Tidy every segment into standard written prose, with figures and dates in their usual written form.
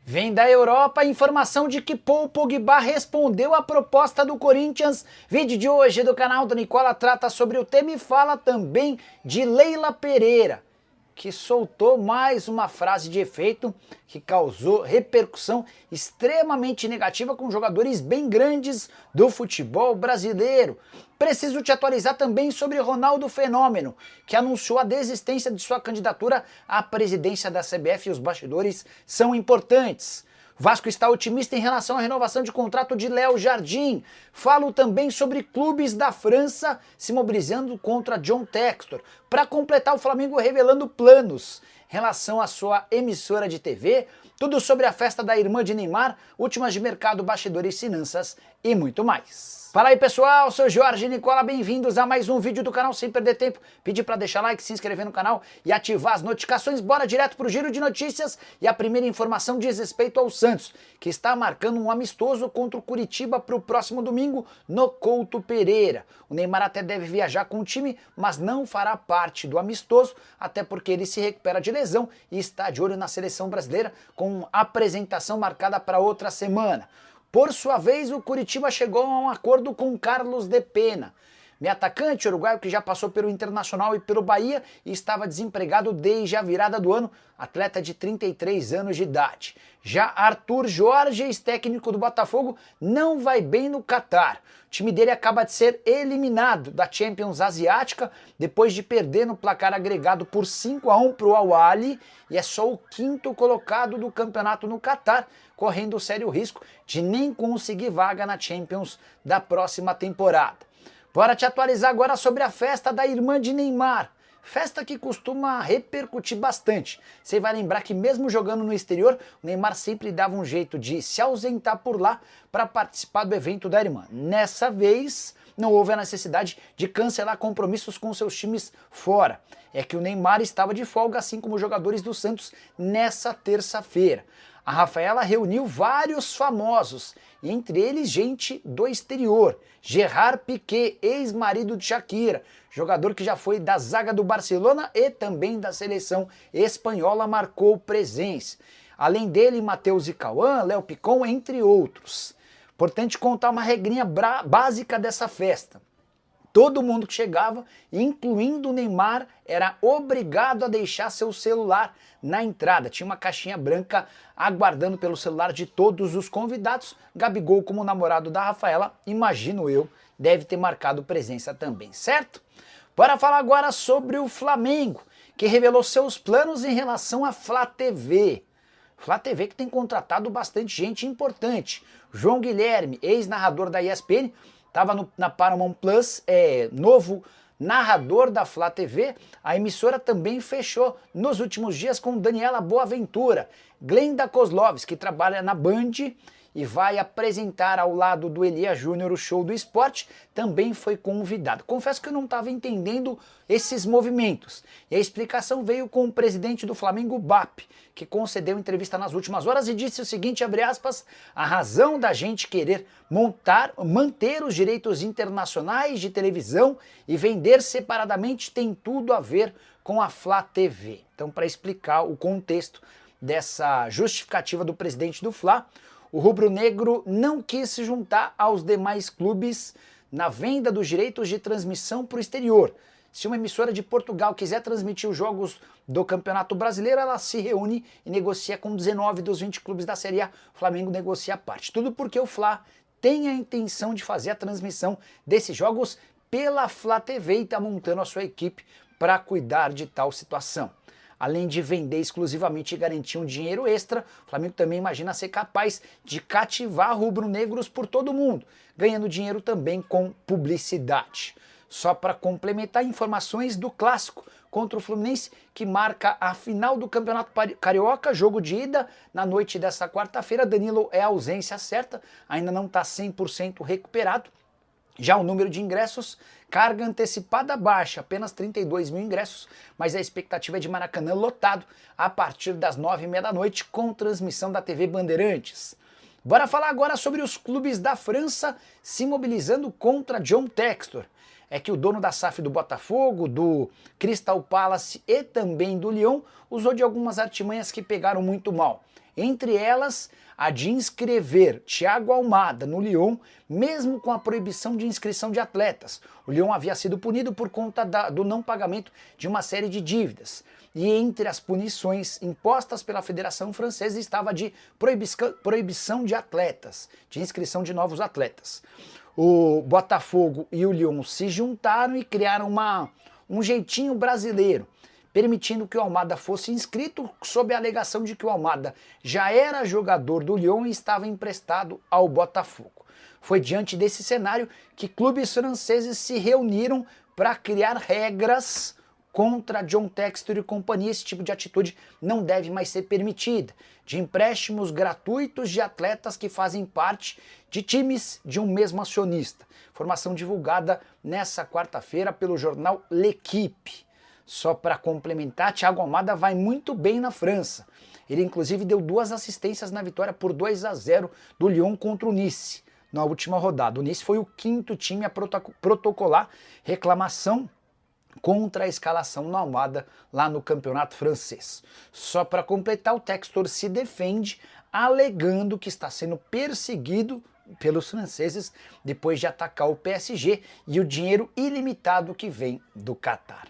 Vem da Europa a informação de que Paul Pogba respondeu à proposta do Corinthians. Vídeo de hoje do canal do Nicola trata sobre o tema e fala também de Leila Pereira, que soltou mais uma frase de efeito que causou repercussão extremamente negativa com jogadores bem grandes do futebol brasileiro. Preciso te atualizar também sobre Ronaldo Fenômeno, que anunciou a desistência de sua candidatura à presidência da CBF e os bastidores são importantes. Vasco está otimista em relação à renovação de contrato de Léo Jardim. Falo também sobre clubes da França se mobilizando contra John Textor. Para completar, o Flamengo revelando planos em relação à sua emissora de TV. Tudo sobre a festa da irmã de Neymar, últimas de mercado, bastidores, finanças e muito mais. Fala aí pessoal, sou Jorge Nicola, bem-vindos a mais um vídeo do canal. Sem perder tempo, pedir para deixar like, se inscrever no canal e ativar as notificações. Bora direto pro giro de notícias e a primeira informação diz respeito ao Santos, que está marcando um amistoso contra o Curitiba para o próximo domingo no Couto Pereira. O Neymar até deve viajar com o time, mas não fará parte do amistoso, até porque ele se recupera de lesão e está de olho na seleção brasileira com apresentação marcada para outra semana. Por sua vez, o Curitiba chegou a um acordo com Carlos de Pena, meio atacante uruguaio que já passou pelo Internacional e pelo Bahia e estava desempregado desde a virada do ano, atleta de 33 anos de idade. Já Arthur Jorge, ex-técnico do Botafogo, não vai bem no Catar. O time dele acaba de ser eliminado da Champions Asiática depois de perder no placar agregado por 5-1 para o Al-Ahly e é só o quinto colocado do campeonato no Catar, correndo sério risco de nem conseguir vaga na Champions da próxima temporada. Bora te atualizar agora sobre a festa da irmã de Neymar. Festa que costuma repercutir bastante. Você vai lembrar que mesmo jogando no exterior, o Neymar sempre dava um jeito de se ausentar por lá para participar do evento da irmã. Nessa vez, não houve a necessidade de cancelar compromissos com seus times fora. É que o Neymar estava de folga, assim como os jogadores do Santos, nessa terça-feira. A Rafaela reuniu vários famosos, e entre eles gente do exterior. Gerard Piqué, ex-marido de Shakira, jogador que já foi da zaga do Barcelona e também da seleção espanhola, marcou presença. Além dele, Matheus e Cauã, Léo Picon, entre outros. Importante contar uma regrinha básica dessa festa. Todo mundo que chegava, incluindo o Neymar, era obrigado a deixar seu celular na entrada. Tinha uma caixinha branca aguardando pelo celular de todos os convidados. Gabigol, como namorado da Rafaela, imagino eu, deve ter marcado presença também, certo? Bora falar agora sobre o Flamengo, que revelou seus planos em relação à Flá TV. Flá TV que tem contratado bastante gente importante. João Guilherme, ex-narrador da ESPN, estava na Paramount Plus, novo narrador da Flá TV. A emissora também fechou nos últimos dias com Daniela Boaventura. Glenda Kozlovski, que trabalha na Band e vai apresentar ao lado do Elia Júnior o Show do Esporte, também foi convidado. Confesso que eu não estava entendendo esses movimentos. E a explicação veio com o presidente do Flamengo, BAP, que concedeu entrevista nas últimas horas e disse o seguinte, abre aspas, a razão da gente querer manter os direitos internacionais de televisão e vender separadamente tem tudo a ver com a Flá TV. Então, para explicar o contexto dessa justificativa do presidente do Flá, o rubro-negro não quis se juntar aos demais clubes na venda dos direitos de transmissão para o exterior. Se uma emissora de Portugal quiser transmitir os jogos do Campeonato Brasileiro, ela se reúne e negocia com 19 dos 20 clubes da Série A. O Flamengo negocia a parte. Tudo porque o Flá tem a intenção de fazer a transmissão desses jogos pela Flá TV e está montando a sua equipe para cuidar de tal situação. Além de vender exclusivamente e garantir um dinheiro extra, o Flamengo também imagina ser capaz de cativar rubro-negros por todo o mundo, ganhando dinheiro também com publicidade. Só para complementar, informações do clássico contra o Fluminense, que marca a final do Campeonato Carioca, jogo de ida na noite dessa quarta-feira. Danilo é a ausência certa, ainda não está 100% recuperado. Já o número de ingressos, carga antecipada baixa, apenas 32 mil ingressos, mas a expectativa é de Maracanã lotado a partir das 9h30 da noite com transmissão da TV Bandeirantes. Bora falar agora sobre os clubes da França se mobilizando contra John Textor. É que o dono da SAF do Botafogo, do Crystal Palace e também do Lyon usou de algumas artimanhas que pegaram muito mal. Entre elas, a de inscrever Thiago Almada no Lyon, mesmo com a proibição de inscrição de atletas. O Lyon havia sido punido por conta do não pagamento de uma série de dívidas. E entre as punições impostas pela Federação Francesa estava a de proibição de atletas, de inscrição de novos atletas. O Botafogo e o Lyon se juntaram e criaram um jeitinho brasileiro, permitindo que o Almada fosse inscrito sob a alegação de que o Almada já era jogador do Lyon e estava emprestado ao Botafogo. Foi diante desse cenário que clubes franceses se reuniram para criar regras contra John Textor e companhia. Esse tipo de atitude não deve mais ser permitida, de empréstimos gratuitos de atletas que fazem parte de times de um mesmo acionista. Informação divulgada nessa quarta-feira pelo jornal L'Équipe. Só para complementar, Thiago Almada vai muito bem na França. Ele inclusive deu 2 assistências na vitória por 2-0 do Lyon contra o Nice na última rodada. O Nice foi o 5º time a protocolar reclamação contra a escalação no Almada lá no campeonato francês. Só para completar, o Textor se defende alegando que está sendo perseguido pelos franceses depois de atacar o PSG e o dinheiro ilimitado que vem do Catar.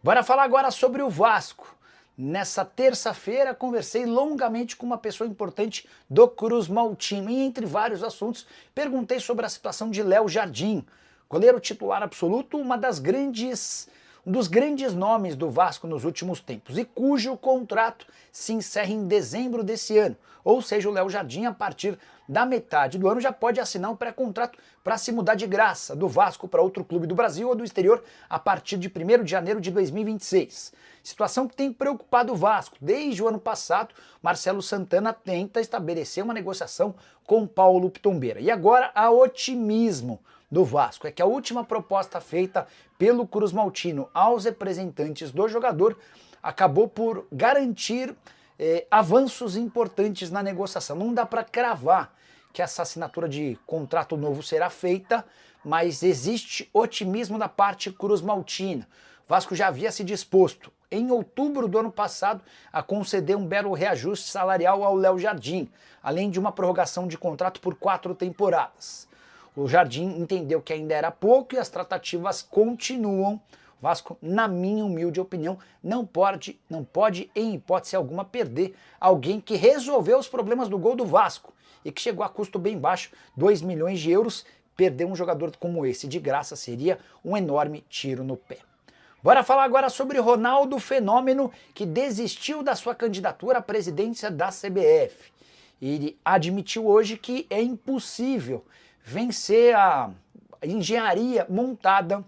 Bora falar agora sobre o Vasco. Nessa terça-feira conversei longamente com uma pessoa importante do Cruz Maltino e entre vários assuntos perguntei sobre a situação de Léo Jardim, goleiro titular absoluto, um dos grandes nomes do Vasco nos últimos tempos e cujo contrato se encerra em dezembro desse ano. Ou seja, o Léo Jardim, a partir da metade do ano, já pode assinar um pré-contrato para se mudar de graça do Vasco para outro clube do Brasil ou do exterior a partir de 1º de janeiro de 2026. Situação que tem preocupado o Vasco. Desde o ano passado, Marcelo Santana tenta estabelecer uma negociação com Paulo Pitombeira. E agora há otimismo do Vasco. É que a última proposta feita pelo Cruz Maltino aos representantes do jogador acabou por garantir avanços importantes na negociação. Não dá para cravar que essa assinatura de contrato novo será feita, mas existe otimismo da parte Cruz Maltina. O Vasco já havia se disposto, em outubro do ano passado, a conceder um belo reajuste salarial ao Léo Jardim, além de uma prorrogação de contrato por 4 temporadas. O Jardim entendeu que ainda era pouco e as tratativas continuam. O Vasco, na minha humilde opinião, não pode em hipótese alguma perder alguém que resolveu os problemas do gol do Vasco e que chegou a custo bem baixo, 2 milhões de euros. Perder um jogador como esse de graça seria um enorme tiro no pé. Bora falar agora sobre Ronaldo Fenômeno, que desistiu da sua candidatura à presidência da CBF. Ele admitiu hoje que é impossível vencer a engenharia montada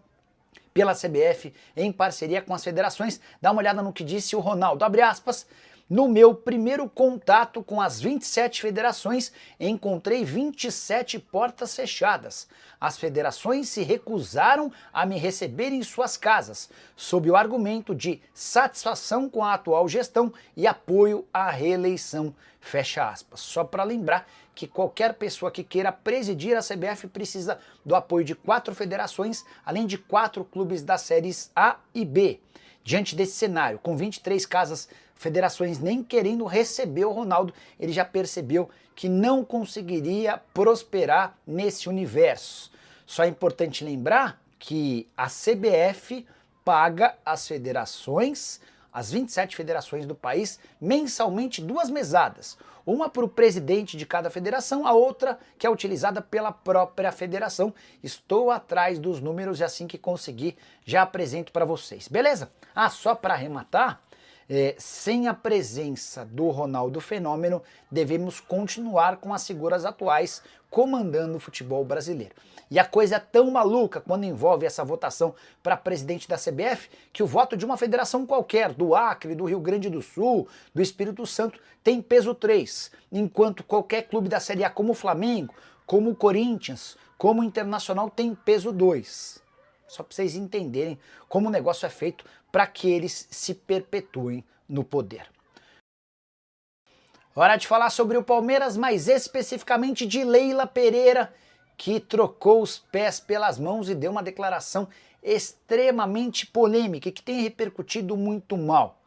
pela CBF em parceria com as federações. Dá uma olhada no que disse o Ronaldo, abre aspas: no meu primeiro contato com as 27 federações, encontrei 27 portas fechadas. As federações se recusaram a me receber em suas casas, sob o argumento de satisfação com a atual gestão e apoio à reeleição. Fecha aspas. Só para lembrar que qualquer pessoa que queira presidir a CBF precisa do apoio de 4 federações, além de 4 clubes das séries A e B. Diante desse cenário, com 23 federações nem querendo receber o Ronaldo, ele já percebeu que não conseguiria prosperar nesse universo. Só é importante lembrar que a CBF paga as federações, as 27 federações do país, mensalmente 2 mesadas. Uma para o presidente de cada federação, a outra que é utilizada pela própria federação. Estou atrás dos números e assim que conseguir já apresento para vocês. Beleza? Só para arrematar, sem a presença do Ronaldo Fenômeno, devemos continuar com as figuras atuais comandando o futebol brasileiro. E a coisa é tão maluca quando envolve essa votação para presidente da CBF, que o voto de uma federação qualquer, do Acre, do Rio Grande do Sul, do Espírito Santo, tem peso 3, enquanto qualquer clube da Série A como o Flamengo, como o Corinthians, como o Internacional tem peso 2. Só para vocês entenderem como o negócio é feito para que eles se perpetuem no poder. Hora de falar sobre o Palmeiras, mais especificamente de Leila Pereira, que trocou os pés pelas mãos e deu uma declaração extremamente polêmica e que tem repercutido muito mal.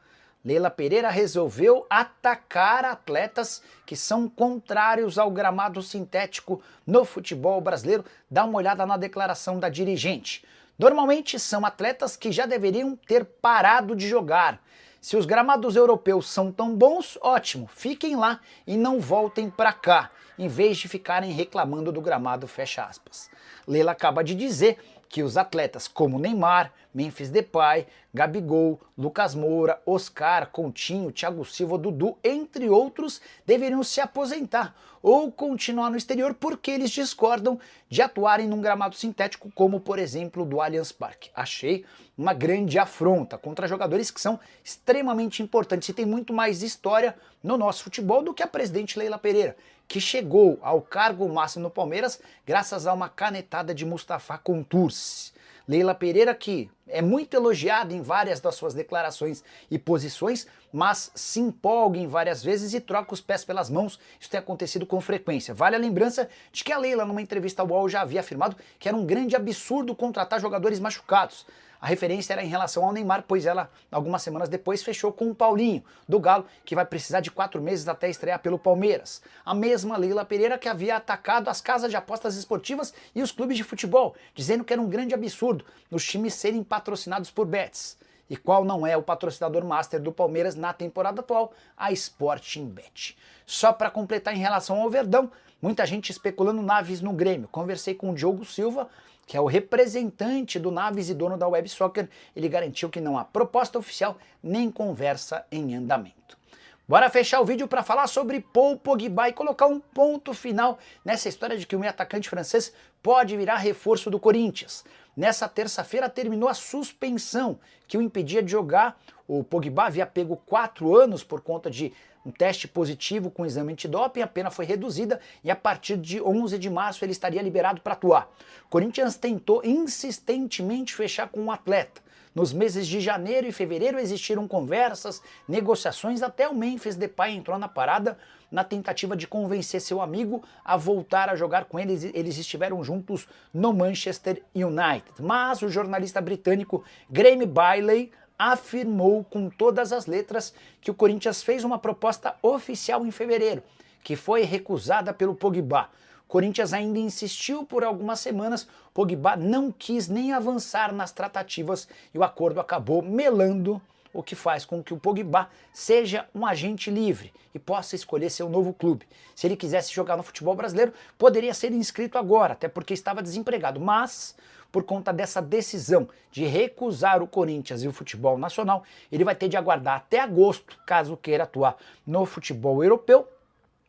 Leila Pereira resolveu atacar atletas que são contrários ao gramado sintético no futebol brasileiro. Dá uma olhada na declaração da dirigente. Normalmente são atletas que já deveriam ter parado de jogar. Se os gramados europeus são tão bons, ótimo, fiquem lá e não voltem para cá, em vez de ficarem reclamando do gramado, fecha aspas. Leila acaba de dizer que os atletas como Neymar, Memphis Depay, Gabigol, Lucas Moura, Oscar, Coutinho, Thiago Silva, Dudu, entre outros, deveriam se aposentar ou continuar no exterior porque eles discordam de atuarem num gramado sintético como, por exemplo, do Allianz Parque. Achei uma grande afronta contra jogadores que são extremamente importantes e tem muito mais história no nosso futebol do que a presidente Leila Pereira, que chegou ao cargo máximo no Palmeiras graças a uma canetada de Mustafa Contursi. Leila Pereira, que é muito elogiada em várias das suas declarações e posições, mas se empolga em várias vezes e troca os pés pelas mãos. Isso tem acontecido com frequência. Vale a lembrança de que a Leila, numa entrevista ao UOL, já havia afirmado que era um grande absurdo contratar jogadores machucados. A referência era em relação ao Neymar, pois ela, algumas semanas depois, fechou com o Paulinho, do Galo, que vai precisar de 4 meses até estrear pelo Palmeiras. A mesma Leila Pereira que havia atacado as casas de apostas esportivas e os clubes de futebol, dizendo que era um grande absurdo os times serem patrocinados por bets. E qual não é o patrocinador master do Palmeiras na temporada atual? A Sporting Bet. Só para completar em relação ao Verdão, muita gente especulando Naves no Grêmio. Conversei com o Diogo Silva, que é o representante do Naves e dono da Web Soccer. Ele garantiu que não há proposta oficial nem conversa em andamento. Bora fechar o vídeo para falar sobre Paul Pogba e colocar um ponto final nessa história de que o meio atacante francês pode virar reforço do Corinthians. Nessa terça-feira terminou a suspensão que o impedia de jogar. O Pogba havia pego 4 anos por conta de um teste positivo com exame antidoping, a pena foi reduzida e a partir de 11 de março ele estaria liberado para atuar. O Corinthians tentou insistentemente fechar com o atleta. Nos meses de janeiro e fevereiro existiram conversas, negociações, até o Memphis Depay entrou na parada na tentativa de convencer seu amigo a voltar a jogar com eles. Eles estiveram juntos no Manchester United. Mas o jornalista britânico Graeme Bailey afirmou com todas as letras que o Corinthians fez uma proposta oficial em fevereiro, que foi recusada pelo Pogba. O Corinthians ainda insistiu por algumas semanas, Pogba não quis nem avançar nas tratativas e o acordo acabou melando, o que faz com que o Pogba seja um agente livre e possa escolher seu novo clube. Se ele quisesse jogar no futebol brasileiro, poderia ser inscrito agora, até porque estava desempregado, mas por conta dessa decisão de recusar o Corinthians e o futebol nacional, ele vai ter de aguardar até agosto, caso queira atuar no futebol europeu,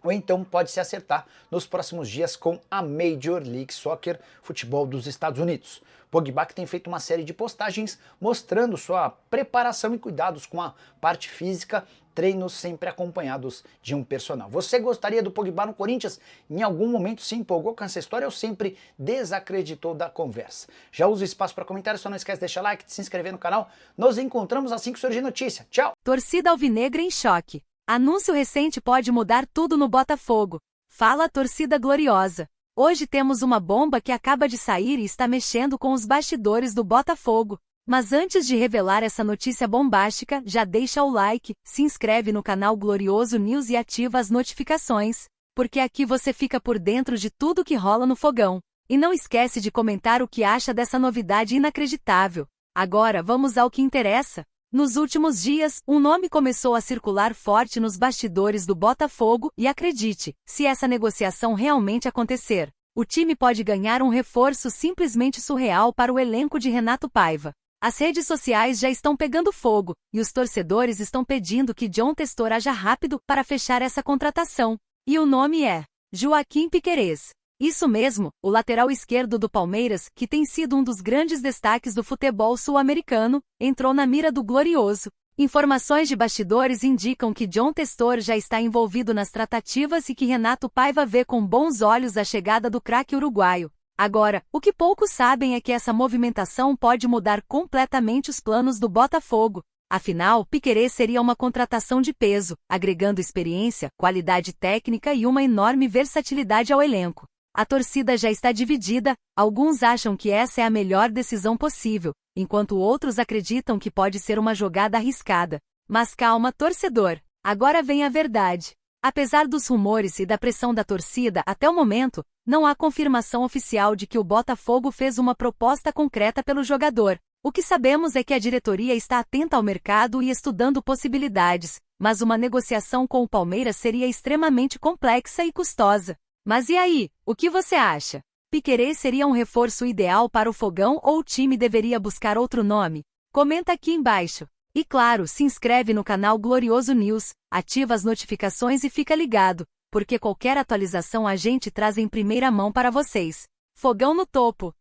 ou então pode se acertar nos próximos dias com a Major League Soccer, futebol dos Estados Unidos. Pogba que tem feito uma série de postagens mostrando sua preparação e cuidados com a parte física, treinos sempre acompanhados de um personal. Você gostaria do Pogba no Corinthians? Em algum momento se empolgou com essa história ou sempre desacreditou da conversa? Já usa o espaço para comentários, só não esquece de deixar like, de se inscrever no canal. Nos encontramos assim que surgir notícia. Tchau! Torcida alvinegra em choque. Anúncio recente pode mudar tudo no Botafogo. Fala a torcida gloriosa. Hoje temos uma bomba que acaba de sair e está mexendo com os bastidores do Botafogo. Mas antes de revelar essa notícia bombástica, já deixa o like, se inscreve no canal Glorioso News e ativa as notificações, porque aqui você fica por dentro de tudo que rola no fogão. E não esquece de comentar o que acha dessa novidade inacreditável. Agora vamos ao que interessa. Nos últimos dias, um nome começou a circular forte nos bastidores do Botafogo e acredite, se essa negociação realmente acontecer, o time pode ganhar um reforço simplesmente surreal para o elenco de Renato Paiva. As redes sociais já estão pegando fogo, e os torcedores estão pedindo que John Textor haja rápido para fechar essa contratação. E o nome é Joaquim Piquerez. Isso mesmo, o lateral esquerdo do Palmeiras, que tem sido um dos grandes destaques do futebol sul-americano, entrou na mira do Glorioso. Informações de bastidores indicam que John Textor já está envolvido nas tratativas e que Renato Paiva vê com bons olhos a chegada do craque uruguaio. Agora, o que poucos sabem é que essa movimentação pode mudar completamente os planos do Botafogo. Afinal, Piquerez seria uma contratação de peso, agregando experiência, qualidade técnica e uma enorme versatilidade ao elenco. A torcida já está dividida, alguns acham que essa é a melhor decisão possível, enquanto outros acreditam que pode ser uma jogada arriscada. Mas calma, torcedor. Agora vem a verdade. Apesar dos rumores e da pressão da torcida até o momento, não há confirmação oficial de que o Botafogo fez uma proposta concreta pelo jogador. O que sabemos é que a diretoria está atenta ao mercado e estudando possibilidades, mas uma negociação com o Palmeiras seria extremamente complexa e custosa. Mas e aí, o que você acha? Piquerez seria um reforço ideal para o Fogão ou o time deveria buscar outro nome? Comenta aqui embaixo. E claro, se inscreve no canal Glorioso News, ativa as notificações e fica ligado, porque qualquer atualização a gente traz em primeira mão para vocês. Fogão no topo!